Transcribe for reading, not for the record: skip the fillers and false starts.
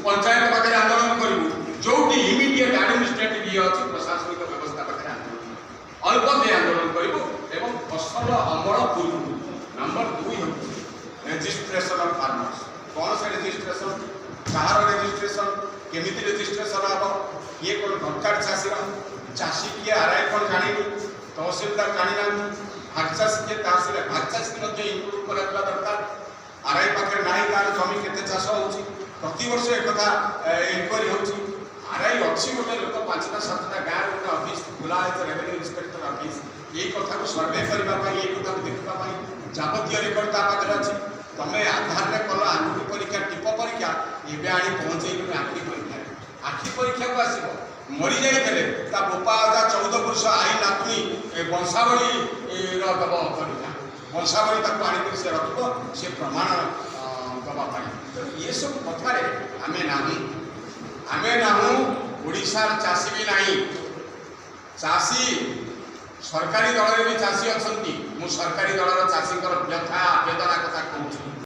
पंचायत पाखे आंदोलन करूँ जो इमिडिएट एडमिनिस्ट्रेटिव ये अच्छी प्रशासनिक व्यवस्था पाखे आंदोलन अल्प दे आंदोलन करूँ एवं फसल अमल पूर्व नंबर 2 हूँ रेजिस्ट्रेशन ऑफ फार्मर्स कौन से रेजिस्ट्रेशन कहार रेजिस्ट्रेशन केमिति रेजिस्ट्रेशन हम ये कौन दरकार चाषी चाषी किए आरआई कौन जानी तहसीलदार जानी ना भाग चाषी किए तहसील भाग चाषी इनक्लूड करा दरकार आरआई पाखे ना तार जमी केते चाष होउची प्रति वर्ष एक कथा इनक्वारी होउची आरआई अच्छी गोटे लोक 5टा 7टा गाँव गोटे ऑफिस खुला है रेवेन्यू इंस्पेक्टर ऑफिस ये कथा को सर्वे करने ये कथा को देखा जावतीय रेकर्ड ता पाखे अच्छी तमें आधार रे कल आंगुठी परीक्षा टीप परीक्षा ये आनी पहुँचे आखि परीक्षा आखि परीक्षा को आसो मरी जाइए बोपा अदा 14 वर्ष आई नातुणी वंशावली दब परीक्षा वंशावली तक आनिक से रख से प्रमाण दवापाई तो ये सब कथार आमे ना ओडिशार चाषी भी नहीं चाषी सरकारी दल में भी चाषी अच्छा सरकारी दलर चाषी व्यथा वेदना कथा कहूँ।